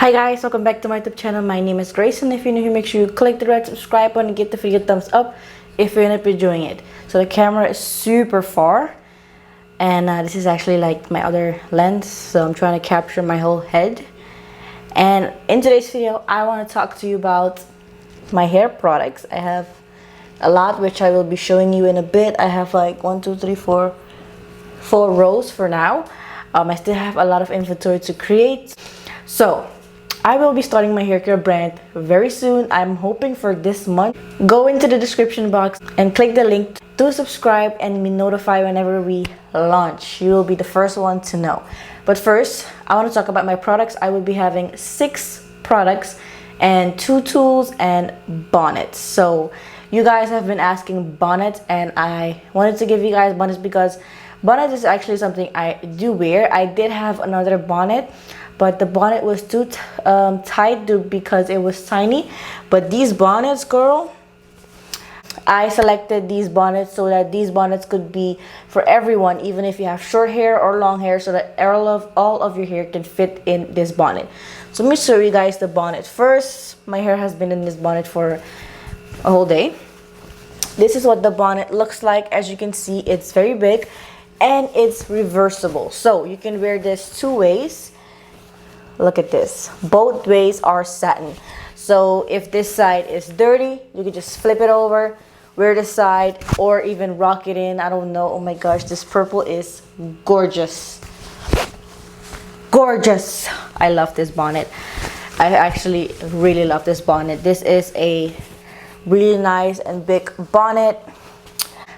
Hi guys, welcome back to my YouTube channel. My name is Grace, and if you're new here, make sure you click the red subscribe button and give the video a thumbs up if you're enjoying it. So the camera is super far, and this is actually like my other lens, so I'm trying to capture my whole head. And in today's video, I want to talk to you about my hair products. I have a lot, which I will be showing you in a bit. I have like 4 rows for now. I still have a lot of inventory to create. So I will be starting my hair care brand very soon. I'm hoping for this month. Go into the description box and click the link to subscribe and be notified whenever we launch. You will be the first one to know. But first, I want to talk about my products. I will be having 6 products and 2 tools and bonnets. So you guys have been asking bonnets, and I wanted to give you guys bonnets because bonnet is actually something I do wear. I did have another bonnet, but the bonnet was too tight because it was tiny. But these bonnets, girl, I selected these bonnets so that these bonnets could be for everyone, even if you have short hair or long hair, so that all of your hair can fit in this bonnet. So let me show you guys the bonnet first. My hair has been in this bonnet for a whole day. This is what the bonnet looks like. As you can see, it's very big and it's reversible, so you can wear this 2 ways. Look at this, both ways are satin. So if this side is dirty, you can just flip it over, wear this side, or even rock it in. I don't know. Oh my gosh, this purple is gorgeous. Gorgeous. I love this bonnet. I actually really love this bonnet. This is a really nice and big bonnet.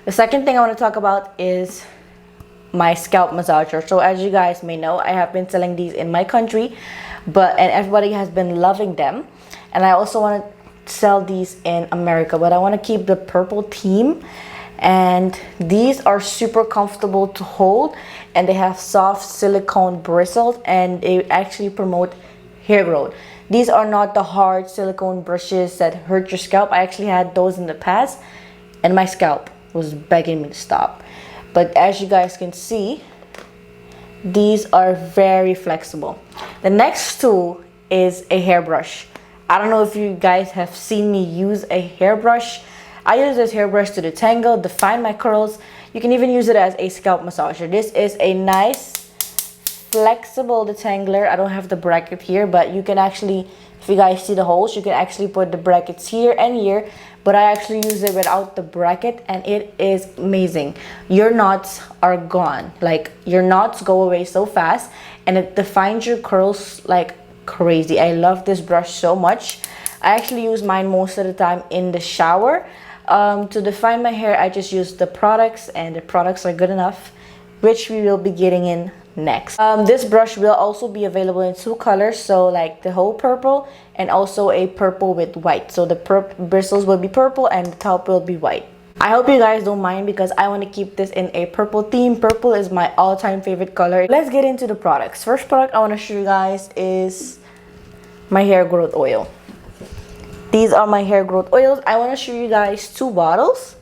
The second thing I want to talk about is my scalp massager. So as you guys may know, I have been selling these in my country, and everybody has been loving them. And I also want to sell these in America, but I want to keep the purple theme. And these are super comfortable to hold, and they have soft silicone bristles, and they actually promote hair growth. These are not the hard silicone brushes that hurt your scalp. I actually had those in the past, and my scalp was begging me to stop. But as you guys can see, these are very flexible. The next tool is a hairbrush. I don't know if you guys have seen me use a hairbrush. I use this hairbrush to detangle, define my curls. You can even use it as a scalp massager. This is a nice flexible detangler. I don't have the bracket here, but you can actually, if you guys see the holes, you can actually put the brackets here and here. But I actually use it without the bracket, and it is amazing. Your knots are gone. Like, your knots go away so fast, and it defines your curls like crazy. I love this brush so much. I actually use mine most of the time in the shower. To define my hair, I just use the products, and the products are good enough, which we will be getting in next. This brush will also be available in 2 colors, so like the whole purple and also a purple with white. So the bristles will be purple and the top will be white. I hope you guys don't mind because I want to keep this in a purple theme. Purple is my all-time favorite color. Let's get into the products. First product I want to show you guys is my hair growth oil. These are my hair growth oils. I want to show you guys 2 bottles.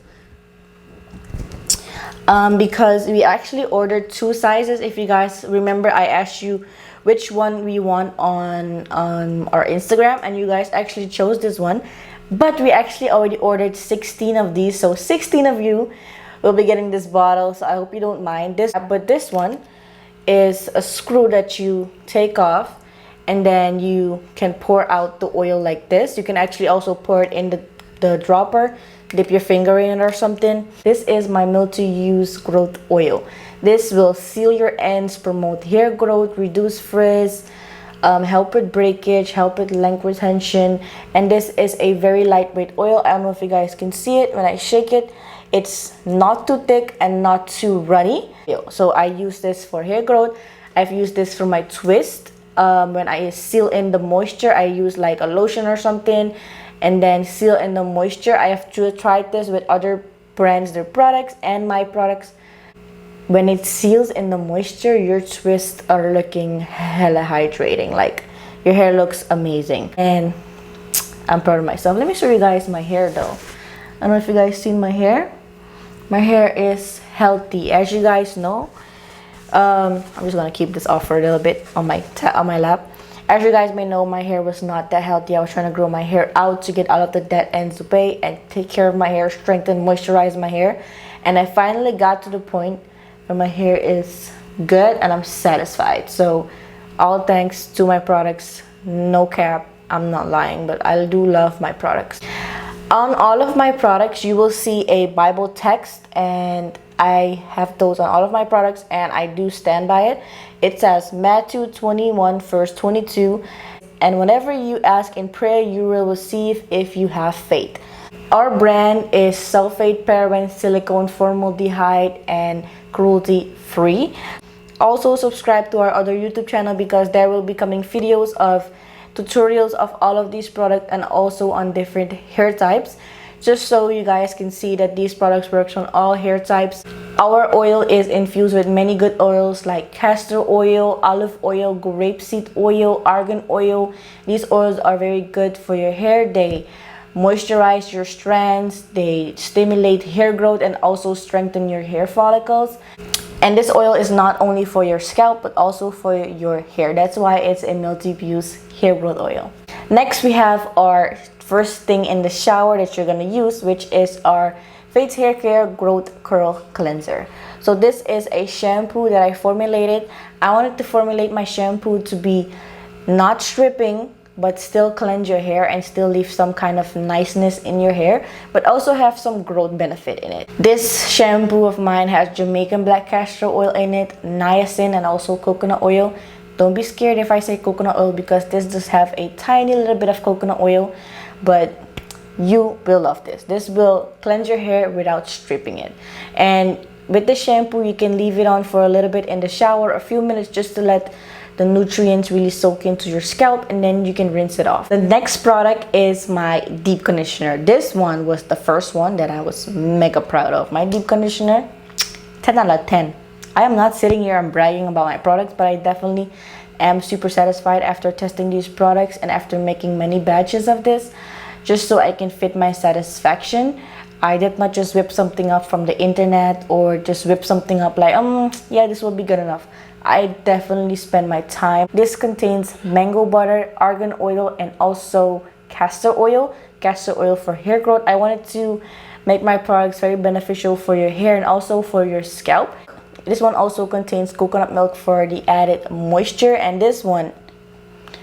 Because we actually ordered 2 sizes. If you guys remember, I asked you which one we want on our Instagram, and you guys actually chose this one. But we actually already ordered 16 of these, so 16 of you will be getting this bottle. So I hope you don't mind this. But this one is a screw that you take off, and then you can pour out the oil like this. You can actually also pour it in the dropper, dip your finger in it or something. This is my multi-use growth oil. This will seal your ends, promote hair growth, reduce frizz, help with breakage, help with length retention. And this is a very lightweight oil. I don't know if you guys can see it when I shake it. It's not too thick and not too runny. So I use this for hair growth. I've used this for my twist. When I seal in the moisture, I use like a lotion or something, and then seal in the moisture. I have tried this with other brands, their products and my products. When it seals in the moisture, your twists are looking hella hydrating. Like, your hair looks amazing, and I'm proud of myself. Let me show you guys my hair though. I don't know if you guys seen my hair. My hair is healthy, as you guys know. I'm just gonna keep this off for a little bit on my lap. As you guys may know, my hair was not that healthy. I was trying to grow my hair out to get all of the dead ends away and take care of my hair, strengthen, moisturize my hair. And I finally got to the point where my hair is good and I'm satisfied. So all thanks to my products. No cap, I'm not lying, but I do love my products. On all of my products, you will see a Bible text, and I have those on all of my products, and I do stand by it. It says Matthew 21 verse 22, and whenever you ask in prayer, you will receive if you have faith. Our brand is sulfate, paraben, silicone, formaldehyde, and cruelty free. Also subscribe to our other YouTube channel because there will be coming videos of tutorials of all of these products and also on different hair types, just so you guys can see that these products works on all hair types. Our oil is infused with many good oils like castor oil, olive oil, grapeseed oil, argan oil. These oils are very good for your hair. They moisturize your strands, they stimulate hair growth, and also strengthen your hair follicles. And this oil is not only for your scalp but also for your hair. That's why it's a multi-use hair growth oil. Next, we have our first thing in the shower that you're going to use, which is our Fates Hair Care Growth Curl Cleanser. So this is a shampoo that I formulated. I wanted to formulate my shampoo to be not stripping, but still cleanse your hair and still leave some kind of niceness in your hair, but also have some growth benefit in it. This shampoo of mine has Jamaican black castor oil in it, niacin, and also coconut oil. Don't be scared if I say coconut oil because this does have a tiny little bit of coconut oil, but you will love this. This will cleanse your hair without stripping it. And with the shampoo, you can leave it on for a little bit in the shower, a few minutes, just to let the nutrients really soak into your scalp, and then you can rinse it off. The next product is my deep conditioner. This one was the first one that I was mega proud of. My deep conditioner, 10 out of 10. I am not sitting here and bragging about my products, but I definitely am super satisfied after testing these products and after making many batches of this, just so I can fit my satisfaction. I did not just whip something up from the internet or just whip something up like, yeah, this will be good enough. I definitely spend my time. This contains mango butter, argan oil, and also castor oil. Castor oil for hair growth. I wanted to make my products very beneficial for your hair and also for your scalp. This one also contains coconut milk for the added moisture, and this one,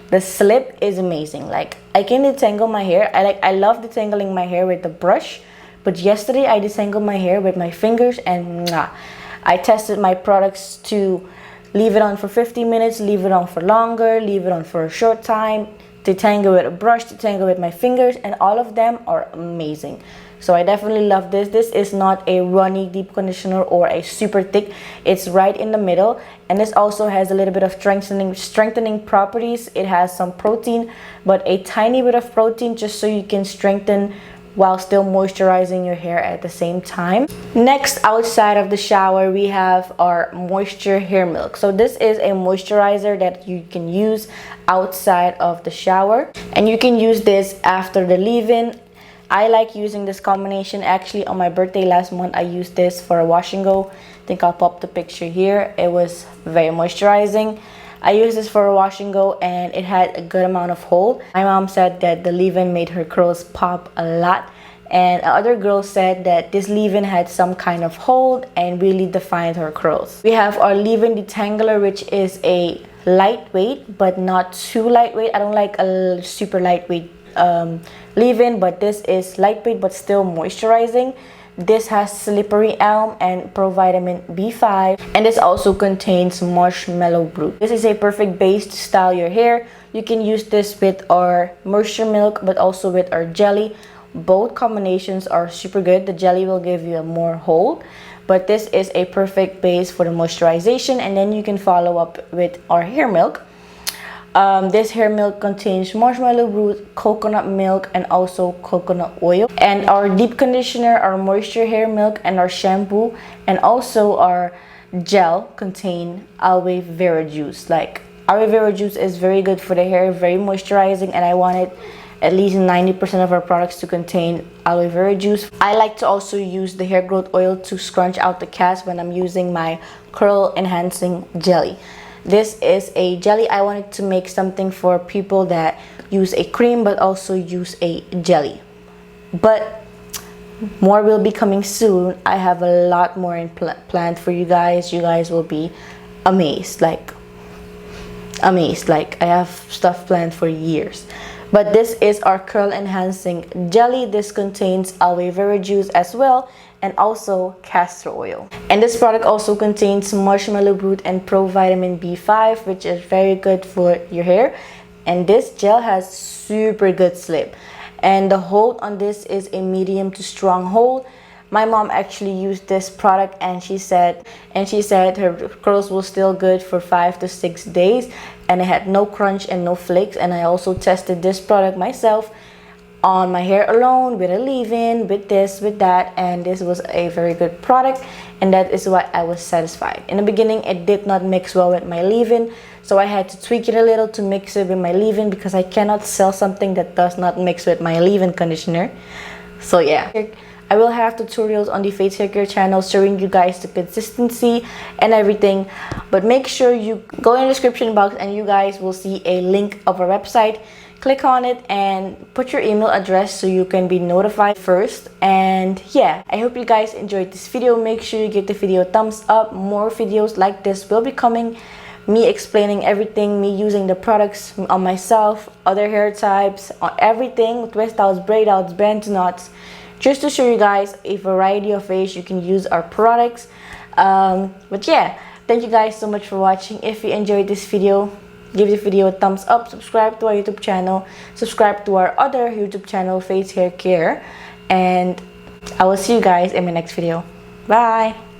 the slip is amazing. Like, I can detangle my hair. I love detangling my hair with the brush, but yesterday I detangled my hair with my fingers, and I tested my products to leave it on for 50 minutes, leave it on for longer, leave it on for a short time, detangle with a brush, detangle with my fingers, and all of them are amazing. So I definitely love this. This is not a runny deep conditioner or a super thick. It's right in the middle, and this also has a little bit of strengthening properties. It has some protein, but a tiny bit of protein just so you can strengthen while still moisturizing your hair at the same time. Next, outside of the shower, we have our moisture hair milk. So this is a moisturizer that you can use outside of the shower, and you can use this after the leave-in. I like using this combination. Actually, on my birthday last month, I used this for a wash and go. I think I'll pop the picture here. It was very moisturizing. I used this for a wash and go, and it had a good amount of hold. My mom said that the leave-in made her curls pop a lot, and other girls said that this leave-in had some kind of hold and really defined her curls. We have our leave-in detangler, which is a lightweight but not too lightweight. I don't like a super lightweight leave-in, but this is lightweight but still moisturizing. This has slippery elm and provitamin B5, and this also contains marshmallow root. This is a perfect base to style your hair. You can use this with our moisture milk but also with our jelly. Both combinations are super good. The jelly will give you a more hold, but this is a perfect base for the moisturization, and then you can follow up with our hair milk. This hair milk contains marshmallow root, coconut milk, and also coconut oil. And our deep conditioner, our moisture hair milk, and our shampoo, and also our gel contain aloe vera juice. Like, aloe vera juice is very good for the hair, very moisturizing, and I wanted at least 90% of our products to contain aloe vera juice. I like to also use the hair growth oil to scrunch out the cast when I'm using my curl enhancing jelly. This is a jelly. I wanted to make something for people that use a cream but also use a jelly, but more will be coming soon. I have a lot more in planned for you guys. You guys will be amazed, like I have stuff planned for years. But this is our curl enhancing jelly. This contains aloe vera juice as well, and also castor oil. And this product also contains marshmallow root and provitamin B5, which is very good for your hair. And this gel has super good slip, and the hold on this is a medium to strong hold. My mom actually used this product, and she said her curls were still good for 5 to 6 days, and it had no crunch and no flakes. And I also tested this product myself on my hair alone, with a leave-in, with this, with that, and this was a very good product, and that is why I was satisfied. In the beginning, it did not mix well with my leave-in, so I had to tweak it a little to mix it with my leave-in, because I cannot sell something that does not mix with my leave-in conditioner. So yeah, I will have tutorials on the Faith's Hair Care channel showing you guys the consistency and everything, but make sure you go in the description box and you guys will see a link of our website. Click on it and put your email address so you can be notified first. And yeah, I hope you guys enjoyed this video. Make sure you give the video a thumbs up. More videos like this will be coming, me explaining everything, me using the products on myself, other hair types, on everything, twist outs, braid outs, bend knots, just to show you guys a variety of ways you can use our products. But yeah, thank you guys so much for watching. If you enjoyed this video, give the video a thumbs up, subscribe to our YouTube channel, subscribe to our other YouTube channel, Faith's Hair Care, and I will see you guys in my next video. Bye!